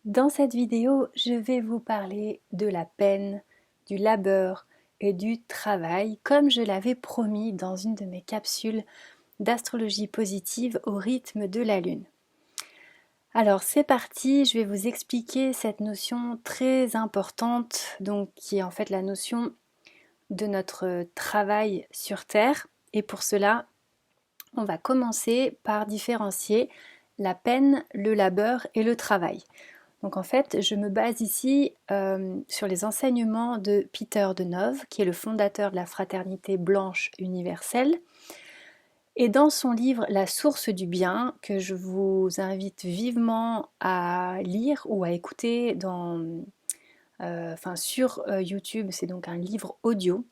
Dans cette vidéo, je vais vous parler de la peine, du labeur et du travail, comme je l'avais promis dans une de mes capsules d'astrologie positive au rythme de la Lune. Alors c'est parti, je vais vous expliquer cette notion très importante, donc qui est en fait la notion de notre travail sur Terre. Et pour cela, on va commencer par différencier la peine, le labeur et le travail. Donc en fait, je me base ici sur les enseignements de Peter de Nove, qui est le fondateur de la Fraternité Blanche Universelle. Et dans son livre La source du bien, que je vous invite vivement à lire ou à écouter sur YouTube, c'est donc un livre audio.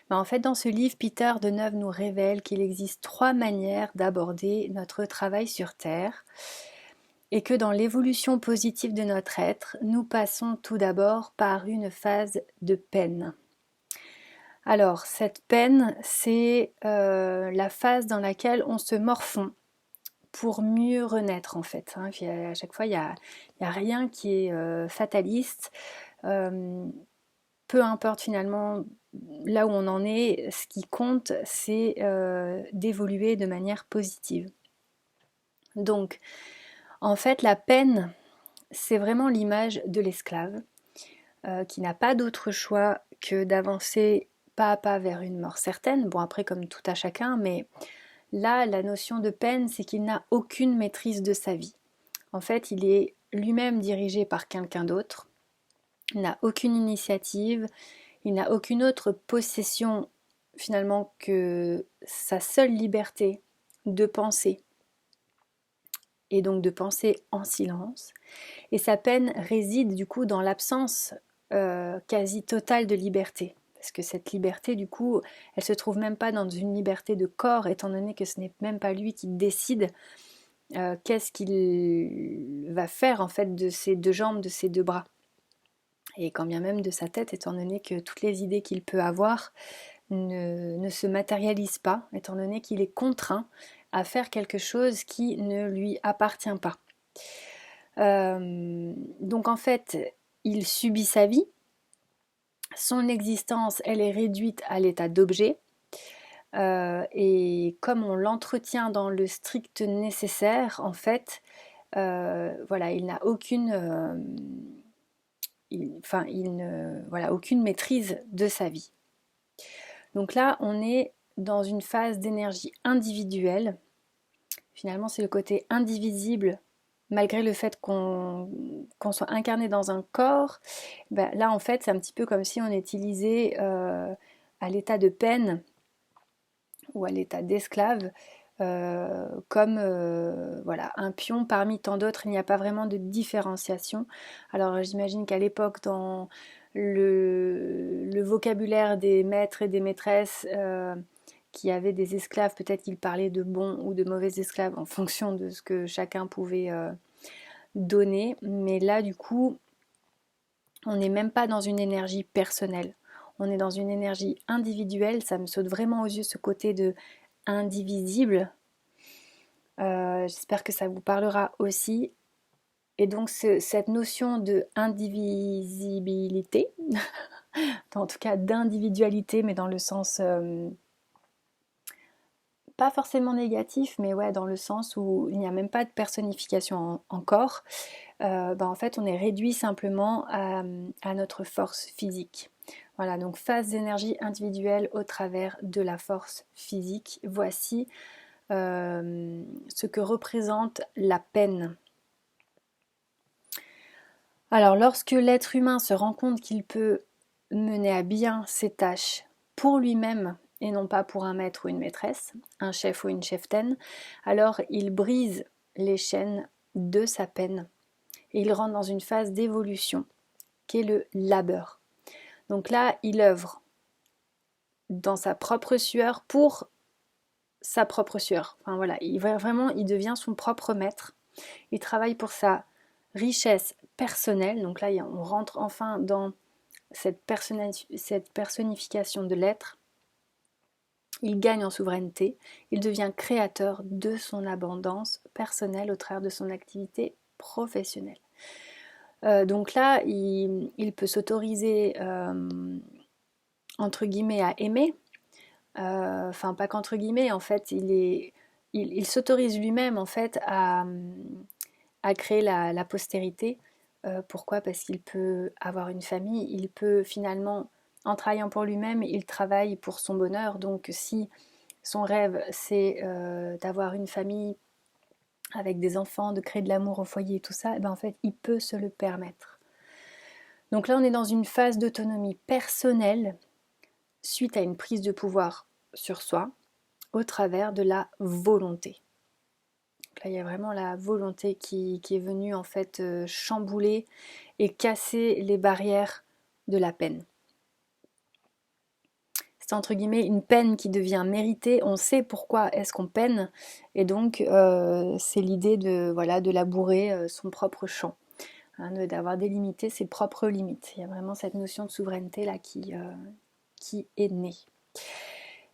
En fait, dans ce livre, Peter de Nove nous révèle qu'il existe 3 manières d'aborder notre travail sur Terre. Et que dans l'évolution positive de notre être, nous passons tout d'abord par une phase de peine. Alors, cette peine, c'est la phase dans laquelle on se morfond pour mieux renaître en fait. Puis à chaque fois, il n'y a rien qui est fataliste. Peu importe finalement là où on en est, ce qui compte, c'est d'évoluer de manière positive. Donc, en fait, la peine, c'est vraiment l'image de l'esclave qui n'a pas d'autre choix que d'avancer pas à pas vers une mort certaine. Bon, après, comme tout à chacun, mais là, la notion de peine, c'est qu'il n'a aucune maîtrise de sa vie. En fait, il est lui-même dirigé par quelqu'un d'autre. Il n'a aucune initiative, il n'a aucune autre possession finalement que sa seule liberté de penser et donc de penser en silence. Et sa peine réside du coup dans l'absence quasi totale de liberté. Parce que cette liberté, du coup, elle se trouve même pas dans une liberté de corps, étant donné que ce n'est même pas lui qui décide qu'est-ce qu'il va faire en fait de ses 2 jambes, de ses 2 bras. Et quand bien même de sa tête, étant donné que toutes les idées qu'il peut avoir ne se matérialisent pas, étant donné qu'il est contraint à faire quelque chose qui ne lui appartient pas. Donc en fait, il subit sa vie, son existence, elle est réduite à l'état d'objet, et comme on l'entretient dans le strict nécessaire, en fait, voilà, il n'a aucune maîtrise de sa vie. Donc là, on est dans une phase d'énergie individuelle. Finalement, c'est le côté indivisible malgré le fait qu'on soit incarné dans un corps. Là, en fait, c'est un petit peu comme si on utilisait à l'état de peine ou à l'état d'esclave comme voilà, un pion parmi tant d'autres. Il n'y a pas vraiment de différenciation. Alors j'imagine qu'à l'époque, dans le vocabulaire des maîtres et des maîtresses qui avaient des esclaves, peut-être qu'ils parlaient de bons ou de mauvais esclaves en fonction de ce que chacun pouvait donner. Mais là, du coup, on n'est même pas dans une énergie personnelle. On est dans une énergie individuelle. Ça me saute vraiment aux yeux ce côté de indivisible. J'espère que ça vous parlera aussi. Et donc cette notion de indivisibilité, en tout cas d'individualité, mais dans le sens pas forcément négatif, mais ouais, dans le sens où il n'y a même pas de personnification encore, en fait on est réduit simplement à notre force physique. Voilà, donc phase d'énergie individuelle au travers de la force physique. Voici ce que représente la peine. Alors lorsque l'être humain se rend compte qu'il peut mener à bien ses tâches pour lui-même et non pas pour un maître ou une maîtresse, un chef ou une cheftaine, alors il brise les chaînes de sa peine et il rentre dans une phase d'évolution qui est le labeur. Donc là, il œuvre dans sa propre sueur pour sa propre sueur. Enfin voilà, il devient son propre maître. Il travaille pour sa richesse personnelle. Donc là, on rentre enfin dans cette personnification de l'être. Il gagne en souveraineté. Il devient créateur de son abondance personnelle au travers de son activité professionnelle. Donc là, il peut s'autoriser, entre guillemets, à aimer. Enfin, pas qu'entre guillemets, en fait, il s'autorise lui-même, en fait, à créer la postérité. Pourquoi? Parce qu'il peut avoir une famille, il peut finalement, en travaillant pour lui-même, il travaille pour son bonheur. Donc si son rêve, c'est d'avoir une famille avec des enfants, de créer de l'amour au foyer, tout ça, et ben en fait, il peut se le permettre. Donc là, on est dans une phase d'autonomie personnelle suite à une prise de pouvoir sur soi au travers de la volonté. Donc là, il y a vraiment la volonté qui est venue en fait chambouler et casser les barrières de la peine. C'est entre guillemets une peine qui devient méritée. On sait pourquoi est-ce qu'on peine, et donc c'est l'idée de labourer son propre champ, hein, d'avoir délimité ses propres limites. Il y a vraiment cette notion de souveraineté là qui est née.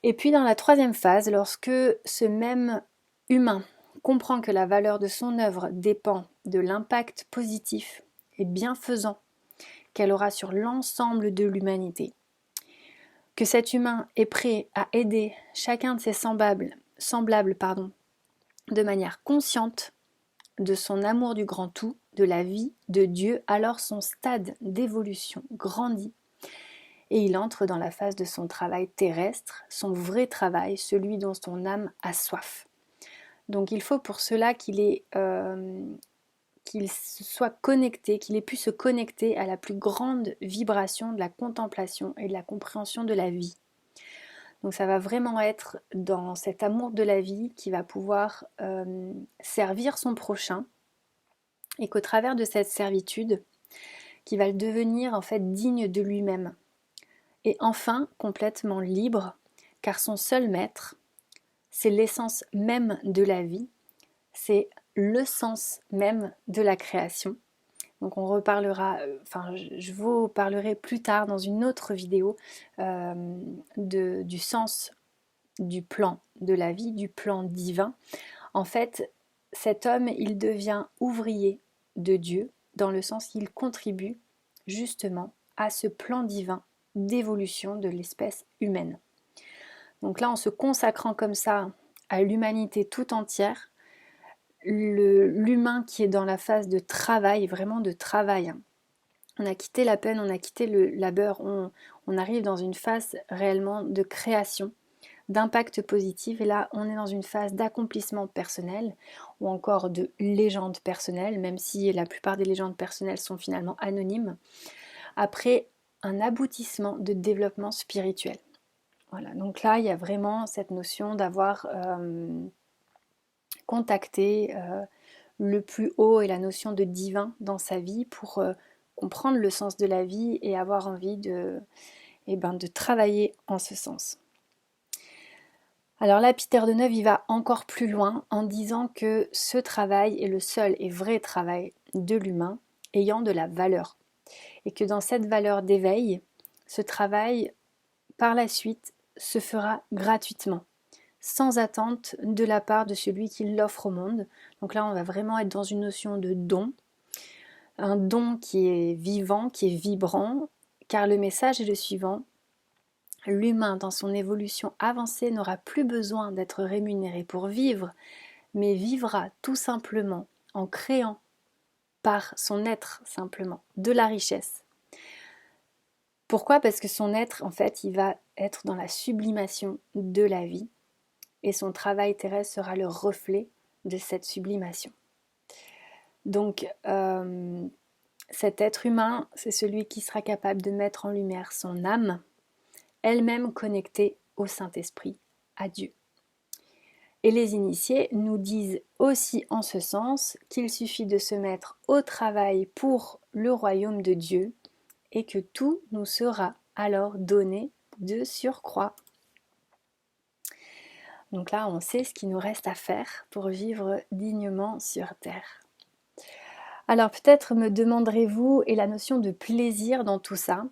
Et puis dans la troisième phase, lorsque ce même humain comprend que la valeur de son œuvre dépend de l'impact positif et bienfaisant qu'elle aura sur l'ensemble de l'humanité, que cet humain est prêt à aider chacun de ses semblables de manière consciente de son amour du grand tout, de la vie, de Dieu, alors son stade d'évolution grandit et il entre dans la phase de son travail terrestre, son vrai travail, celui dont son âme a soif. Donc il faut pour cela qu'il soit connecté, qu'il ait pu se connecter à la plus grande vibration de la contemplation et de la compréhension de la vie. Donc ça va vraiment être dans cet amour de la vie qui va pouvoir servir son prochain, et qu'au travers de cette servitude, qui va le devenir en fait digne de lui-même. Et enfin complètement libre, car son seul maître, c'est l'essence même de la vie, c'est le sens même de la création. Donc on reparlera, je vous parlerai plus tard dans une autre vidéo du sens du plan de la vie, du plan divin. En fait, cet homme, il devient ouvrier de Dieu, dans le sens qu'il contribue justement à ce plan divin d'évolution de l'espèce humaine. Donc là, en se consacrant comme ça à l'humanité tout entière, l'humain qui est dans la phase de travail, vraiment de travail, on a quitté la peine, on a quitté le labeur, on arrive dans une phase réellement de création, d'impact positif, et là on est dans une phase d'accomplissement personnel ou encore de légende personnelle, même si la plupart des légendes personnelles sont finalement anonymes, après un aboutissement de développement spirituel. Voilà, donc là il y a vraiment cette notion d'avoir contacté le plus haut et la notion de divin dans sa vie pour comprendre le sens de la vie et avoir envie de travailler en ce sens. Alors là, Peter Deneuve, il va encore plus loin en disant que ce travail est le seul et vrai travail de l'humain ayant de la valeur. Et que dans cette valeur d'éveil, ce travail, par la suite, se fera gratuitement, sans attente de la part de celui qui l'offre au monde. Donc là, on va vraiment être dans une notion de don, un don qui est vivant, qui est vibrant, car le message est le suivant. L'humain, dans son évolution avancée, n'aura plus besoin d'être rémunéré pour vivre, mais vivra tout simplement en créant par son être simplement de la richesse. Pourquoi? Parce que son être, en fait, il va être dans la sublimation de la vie et son travail terrestre sera le reflet de cette sublimation. Donc, cet être humain, c'est celui qui sera capable de mettre en lumière son âme, elle-même connectée au Saint-Esprit, à Dieu. Et les initiés nous disent aussi en ce sens qu'il suffit de se mettre au travail pour le royaume de Dieu et que tout nous sera alors donné de surcroît. Donc là, on sait ce qu'il nous reste à faire pour vivre dignement sur Terre. Alors peut-être me demanderez-vous, et la notion de plaisir dans tout ça,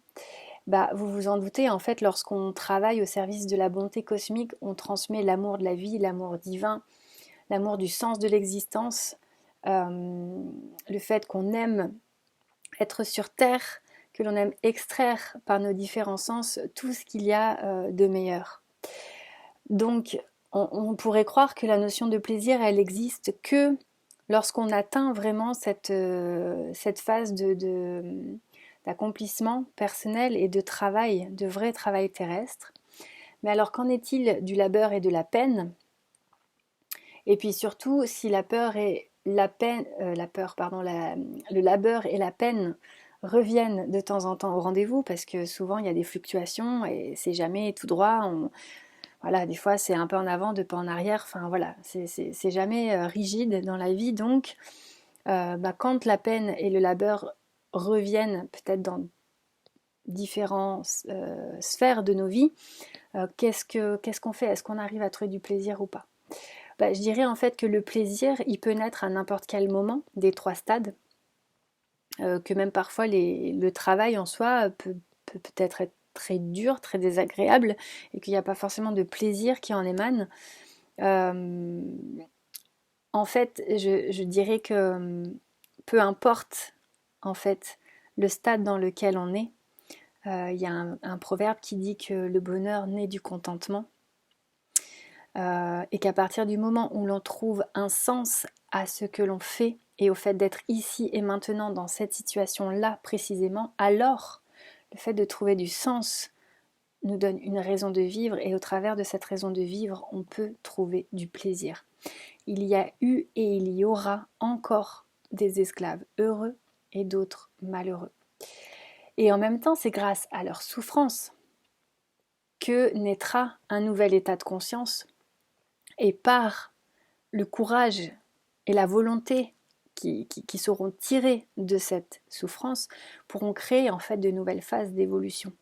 vous vous en doutez, en fait, lorsqu'on travaille au service de la bonté cosmique, on transmet l'amour de la vie, l'amour divin, l'amour du sens de l'existence le fait qu'on aime être sur Terre, que l'on aime extraire par nos différents sens tout ce qu'il y a de meilleur. Donc, on pourrait croire que la notion de plaisir, elle existe que lorsqu'on atteint vraiment cette phase d'accomplissement personnel et de travail, de vrai travail terrestre. Mais alors, qu'en est-il du labeur et de la peine? Et puis surtout, si la peur et la peine, le labeur et la peine reviennent de temps en temps au rendez-vous, parce que souvent il y a des fluctuations et c'est jamais tout droit. Voilà, des fois c'est un peu en avant, deux pas en arrière. Enfin voilà, c'est jamais rigide dans la vie. Donc, quand la peine et le labeur reviennent peut-être dans différentes sphères de nos vies, qu'est-ce qu'on fait? Est-ce qu'on arrive à trouver du plaisir ou pas? Je dirais en fait que le plaisir, il peut naître à n'importe quel moment des 3 stades, que même parfois le travail en soi peut-être être très dur, très désagréable, et qu'il n'y a pas forcément de plaisir qui en émane. En fait, je dirais que peu importe en fait le stade dans lequel on est, il y a un proverbe qui dit que le bonheur naît du contentement. Et qu'à partir du moment où l'on trouve un sens à ce que l'on fait et au fait d'être ici et maintenant dans cette situation-là précisément, alors le fait de trouver du sens nous donne une raison de vivre et au travers de cette raison de vivre, on peut trouver du plaisir. Il y a eu et il y aura encore des esclaves heureux et d'autres malheureux. Et en même temps, c'est grâce à leur souffrance que naîtra un nouvel état de conscience. Et par le courage et la volonté qui seront tirés de cette souffrance, pourront créer en fait de nouvelles phases d'évolution.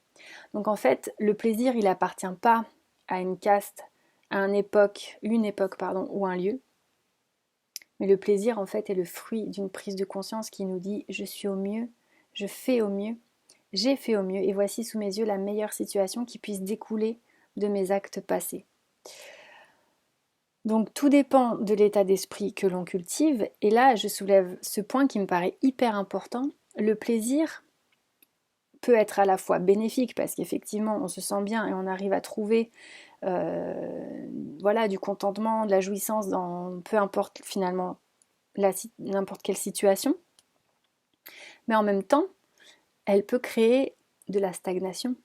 Donc en fait, le plaisir, il appartient pas à une caste, à une époque ou un lieu, mais le plaisir en fait est le fruit d'une prise de conscience qui nous dit je suis au mieux, je fais au mieux, j'ai fait au mieux et voici sous mes yeux la meilleure situation qui puisse découler de mes actes passés. Donc tout dépend de l'état d'esprit que l'on cultive. Et là, je soulève ce point qui me paraît hyper important. Le plaisir peut être à la fois bénéfique parce qu'effectivement, on se sent bien et on arrive à trouver du contentement, de la jouissance dans peu importe finalement n'importe quelle situation. Mais en même temps, elle peut créer de la stagnation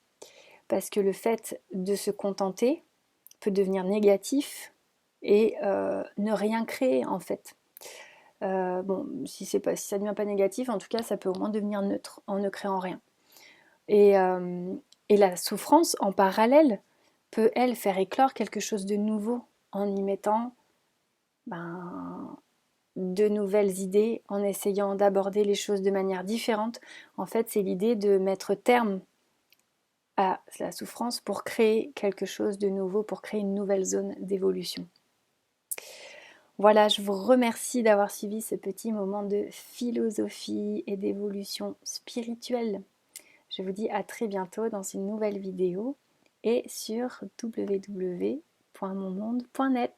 parce que le fait de se contenter peut devenir négatif et ne rien créer en fait. Si ça ne devient pas négatif, en tout cas ça peut au moins devenir neutre en ne créant rien. Et la souffrance en parallèle peut elle faire éclore quelque chose de nouveau en y mettant de nouvelles idées, en essayant d'aborder les choses de manière différente. En fait, c'est l'idée de mettre terme à la souffrance pour créer quelque chose de nouveau, pour créer une nouvelle zone d'évolution. Voilà, je vous remercie d'avoir suivi ce petit moment de philosophie et d'évolution spirituelle. Je vous dis à très bientôt dans une nouvelle vidéo et sur www.monmonde.net.